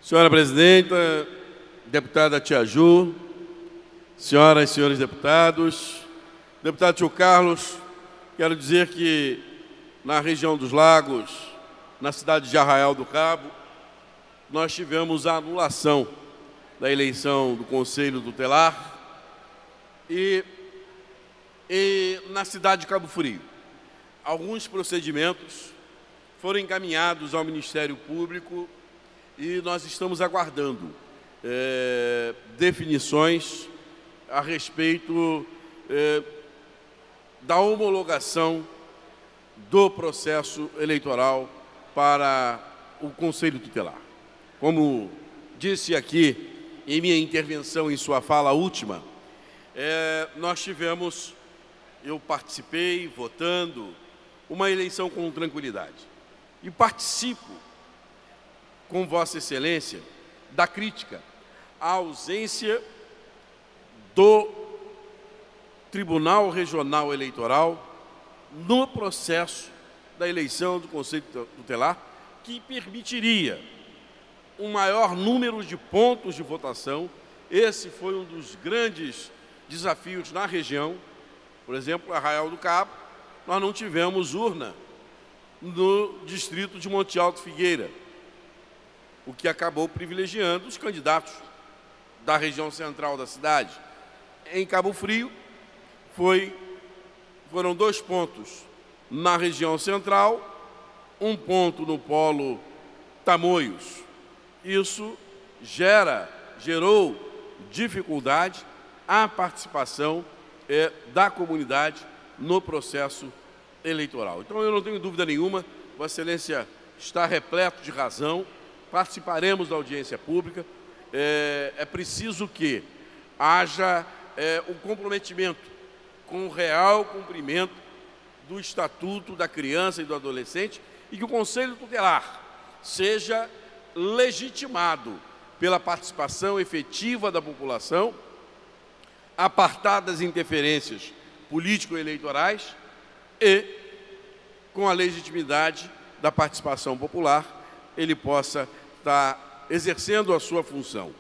Senhora Presidenta, deputada Tia Ju, senhoras e senhores deputados, deputado Tio Carlos, quero dizer que na região dos Lagos, na cidade de Arraial do Cabo, nós tivemos a anulação da eleição do Conselho Tutelar e na cidade de Cabo Frio. Alguns procedimentos foram encaminhados ao Ministério Público e nós estamos aguardando definições a respeito da homologação do processo eleitoral para o Conselho Tutelar. Como disse aqui em minha intervenção, em sua fala última, eu participei votando uma eleição com tranquilidade. E participo, com Vossa Excelência, da crítica à ausência do Tribunal Regional Eleitoral no processo da eleição do Conselho Tutelar, que permitiria um maior número de pontos de votação. Esse foi um dos grandes desafios na região. Por exemplo, Arraial do Cabo, nós não tivemos urna no distrito de Monte Alto Figueira, o que acabou privilegiando os candidatos da região central da cidade. Em Cabo Frio, foram 2 pontos na região central, 1 ponto no polo Tamoios. Isso gerou dificuldade à participação da comunidade no processo eleitoral. Então, eu não tenho dúvida nenhuma, Vossa Excelência está repleto de razão, participaremos da audiência pública. É preciso que haja o comprometimento com o real cumprimento do Estatuto da Criança e do Adolescente e que o Conselho Tutelar seja legitimado pela participação efetiva da população, apartada das interferências político-eleitorais e, com a legitimidade da participação popular, ele possa estar exercendo a sua função.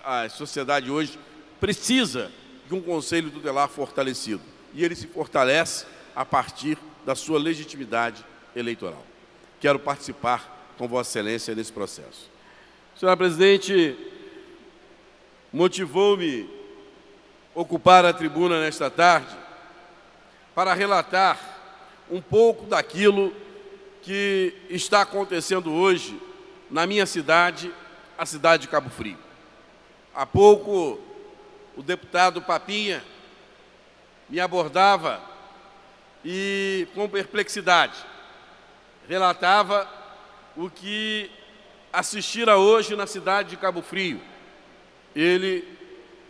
A sociedade hoje precisa de um Conselho Tutelar fortalecido, e ele se fortalece a partir da sua legitimidade eleitoral. Quero participar com Vossa Excelência nesse processo. Senhora Presidente, motivou-me ocupar a tribuna nesta tarde para relatar um pouco daquilo que está acontecendo hoje na minha cidade, a cidade de Cabo Frio. Há pouco, o deputado Papinha me abordava e, com perplexidade, relatava o que assistira hoje na cidade de Cabo Frio. Ele,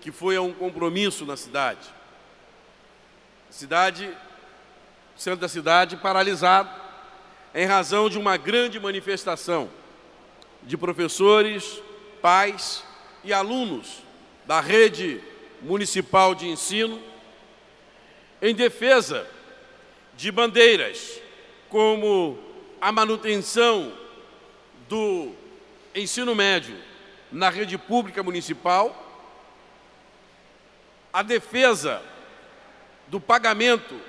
que foi a um compromisso na cidade. Centro da cidade paralisado em razão de uma grande manifestação de professores, pais e alunos da rede municipal de ensino em defesa de bandeiras como a manutenção do ensino médio na rede pública municipal, a defesa do pagamento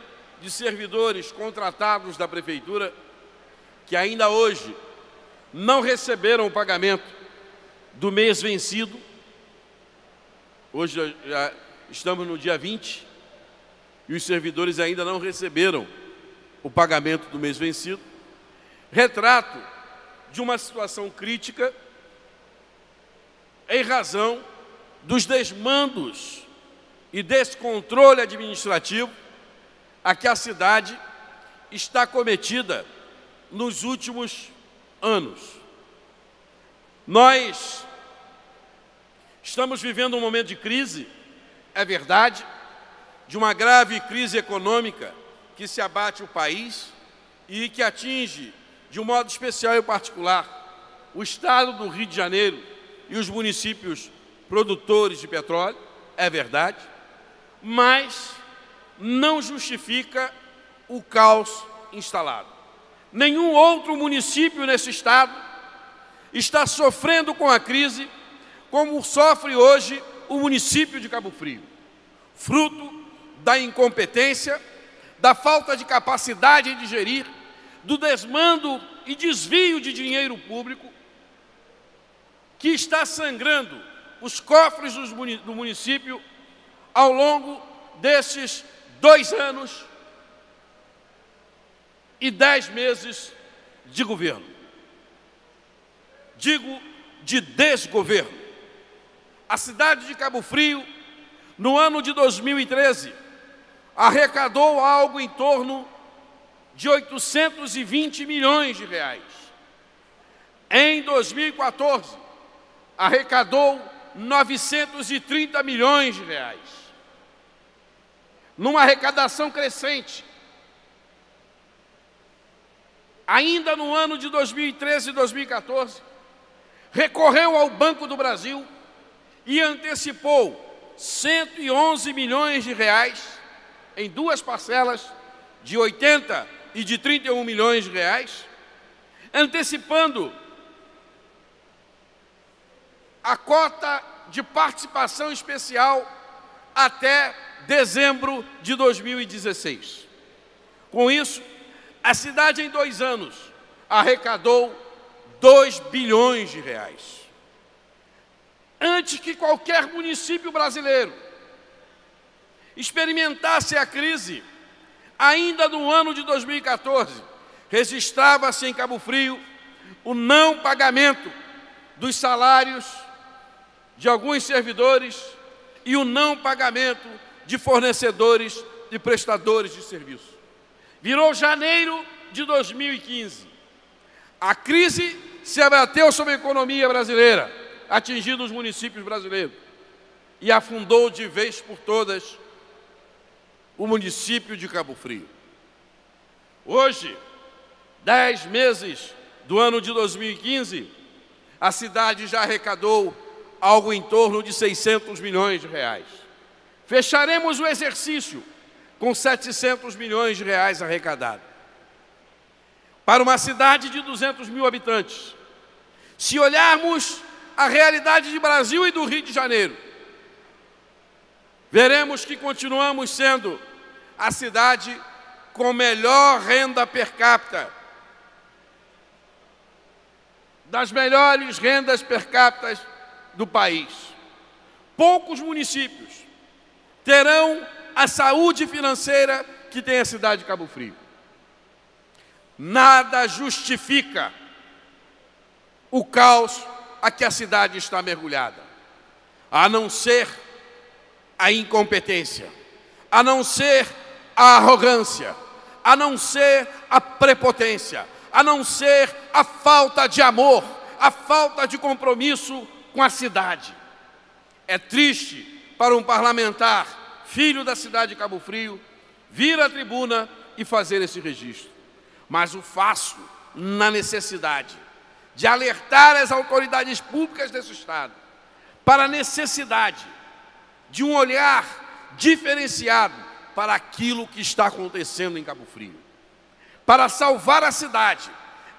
de servidores contratados da Prefeitura que ainda hoje não receberam o pagamento do mês vencido. Hoje já estamos no dia 20 e os servidores ainda não receberam o pagamento do mês vencido. Retrato de uma situação crítica em razão dos desmandos e descontrole administrativo a que a cidade está cometida nos últimos anos. Nós estamos vivendo um momento de crise, é verdade, de uma grave crise econômica que se abate o país e que atinge, de um modo especial e particular, o estado do Rio de Janeiro e os municípios produtores de petróleo, é verdade, mas não justifica o caos instalado. Nenhum outro município nesse estado está sofrendo com a crise como sofre hoje o município de Cabo Frio, fruto da incompetência, da falta de capacidade de gerir, do desmando e desvio de dinheiro público que está sangrando os cofres do município ao longo desses 2 anos e 10 meses de governo. Digo de desgoverno. A cidade de Cabo Frio, no ano de 2013, arrecadou algo em torno de 820 milhões de reais. Em 2014, arrecadou 930 milhões de reais. Numa arrecadação crescente. Ainda no ano de 2013 e 2014, recorreu ao Banco do Brasil e antecipou 111 milhões de reais em 2 parcelas de 80 e de 31 milhões de reais, antecipando a cota de participação especial até dezembro de 2016. Com isso, a cidade em 2 anos arrecadou 2 bilhões de reais. Antes que qualquer município brasileiro experimentasse a crise, ainda no ano de 2014, registrava-se em Cabo Frio o não pagamento dos salários de alguns servidores e o não pagamento de fornecedores e prestadores de serviço. Virou janeiro de 2015. A crise se abateu sobre a economia brasileira, atingindo os municípios brasileiros, e afundou de vez por todas o município de Cabo Frio. Hoje, 10 meses do ano de 2015, a cidade já arrecadou algo em torno de 600 milhões de reais. Fecharemos o exercício com 700 milhões de reais arrecadados. Para uma cidade de 200 mil habitantes, se olharmos a realidade de Brasil e do Rio de Janeiro, veremos que continuamos sendo a cidade com melhor renda per capita, das melhores rendas per capita do país. Poucos municípios terão a saúde financeira que tem a cidade de Cabo Frio. Nada justifica o caos a que a cidade está mergulhada, a não ser a incompetência, a não ser a arrogância, a não ser a prepotência, a não ser a falta de amor, a falta de compromisso com a cidade. É triste para um parlamentar, filho da cidade de Cabo Frio, vir à tribuna e fazer esse registro. Mas o faço na necessidade de alertar as autoridades públicas desse Estado para a necessidade de um olhar diferenciado para aquilo que está acontecendo em Cabo Frio. Para salvar a cidade,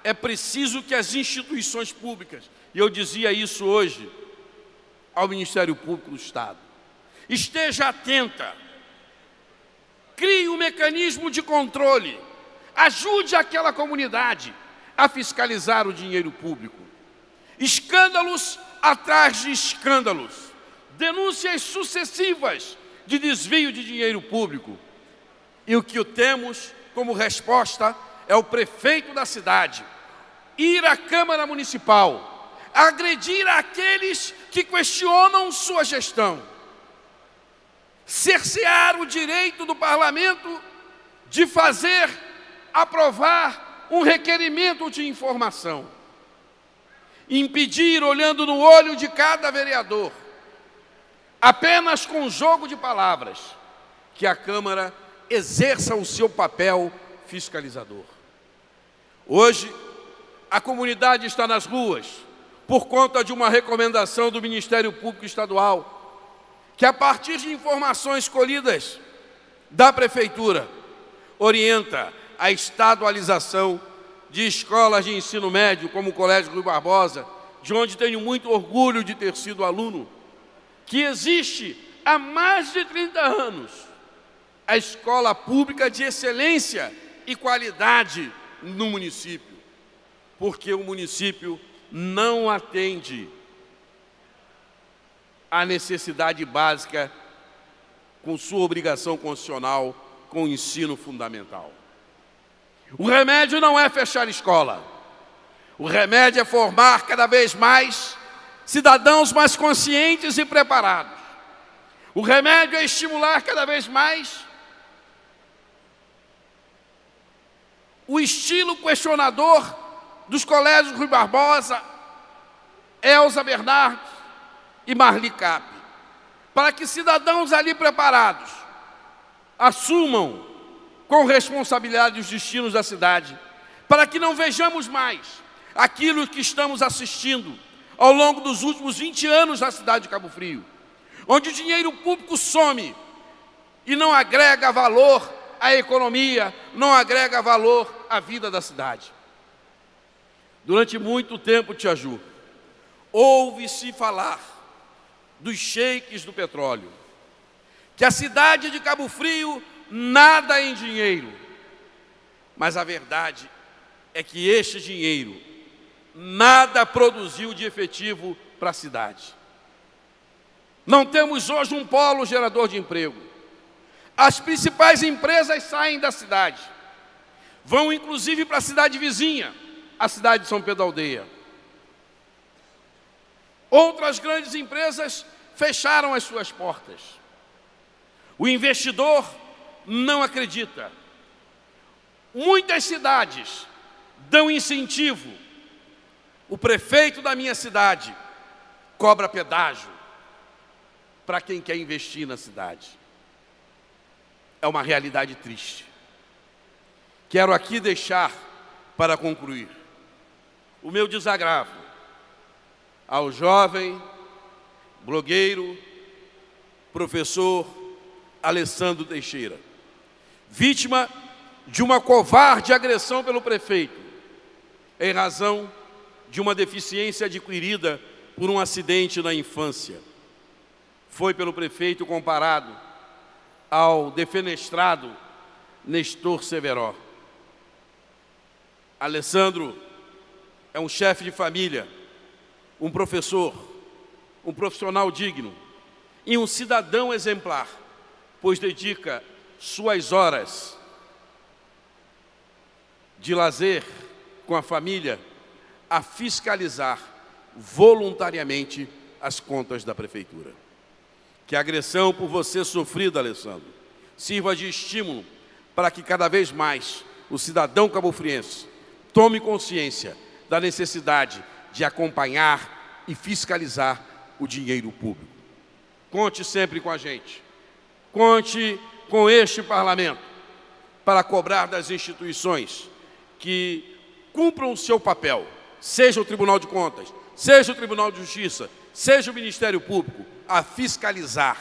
é preciso que as instituições públicas, e eu dizia isso hoje ao Ministério Público do Estado, esteja atenta, crie um mecanismo de controle, ajude aquela comunidade a fiscalizar o dinheiro público. Escândalos atrás de escândalos, denúncias sucessivas de desvio de dinheiro público. E o que temos como resposta é o prefeito da cidade ir à Câmara Municipal, agredir aqueles que questionam sua gestão, cercear o direito do parlamento de aprovar um requerimento de informação, impedir, olhando no olho de cada vereador, apenas com jogo de palavras, que a Câmara exerça o seu papel fiscalizador. Hoje, a comunidade está nas ruas por conta de uma recomendação do Ministério Público Estadual, que a partir de informações colhidas da Prefeitura, orienta a estadualização de escolas de ensino médio, como o Colégio Rui Barbosa, de onde tenho muito orgulho de ter sido aluno, que existe há mais de 30 anos a escola pública de excelência e qualidade no município, porque o município não atende à necessidade básica com sua obrigação constitucional com o ensino fundamental. O remédio não é fechar escola. O remédio é formar cada vez mais cidadãos mais conscientes e preparados. O remédio é estimular cada vez mais o estilo questionador dos colégios Rui Barbosa, Elza Bernardes e Marli Cap, para que cidadãos ali preparados assumam com responsabilidade os destinos da cidade, para que não vejamos mais aquilo que estamos assistindo ao longo dos últimos 20 anos na cidade de Cabo Frio, onde o dinheiro público some e não agrega valor à economia, não agrega valor à vida da cidade. Durante muito tempo, Tia Ju, ouve-se falar dos sheiks do petróleo, que a cidade de Cabo Frio nada em dinheiro, mas a verdade é que este dinheiro nada produziu de efetivo para a cidade. Não temos hoje um polo gerador de emprego. As principais empresas saem da cidade, vão inclusive para a cidade vizinha, a cidade de São Pedro da Aldeia. Outras grandes empresas fecharam as suas portas. O investidor não acredita. Muitas cidades dão incentivo. O prefeito da minha cidade cobra pedágio para quem quer investir na cidade. É uma realidade triste. Quero aqui deixar, para concluir, o meu desagravo ao jovem, blogueiro, professor Alessandro Teixeira, vítima de uma covarde agressão pelo prefeito, em razão de uma deficiência adquirida por um acidente na infância. Foi pelo prefeito comparado ao defenestrado Nestor Severo. Alessandro é um chefe de família, um professor, um profissional digno e um cidadão exemplar, pois dedica suas horas de lazer com a família a fiscalizar voluntariamente as contas da prefeitura. Que a agressão por você sofrida, Alessandro, sirva de estímulo para que cada vez mais o cidadão cabofriense tome consciência da necessidade de acompanhar e fiscalizar o dinheiro público. Conte sempre com a gente. Conte com este parlamento para cobrar das instituições que cumpram o seu papel, seja o Tribunal de Contas, seja o Tribunal de Justiça, seja o Ministério Público, a fiscalizar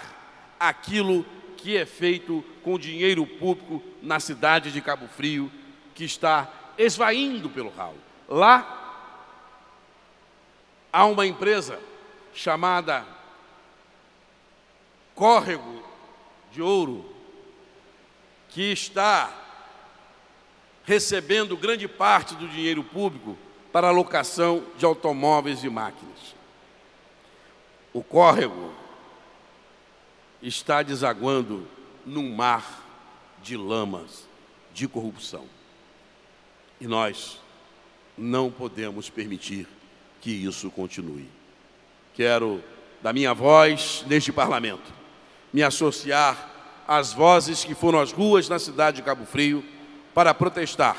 aquilo que é feito com o dinheiro público na cidade de Cabo Frio, que está esvaindo pelo ralo. Lá há uma empresa chamada Córrego de Ouro, que está recebendo grande parte do dinheiro público para a locação de automóveis e máquinas. O córrego está desaguando num mar de lamas de corrupção. E nós não podemos permitir que isso continue. Quero, da minha voz neste parlamento, me associar às vozes que foram às ruas na cidade de Cabo Frio para protestar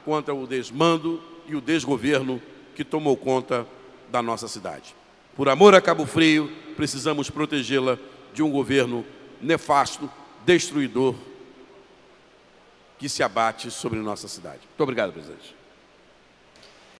contra o desmando e o desgoverno que tomou conta da nossa cidade. Por amor a Cabo Frio, precisamos protegê-la de um governo nefasto, destruidor, que se abate sobre nossa cidade. Muito obrigado, presidente.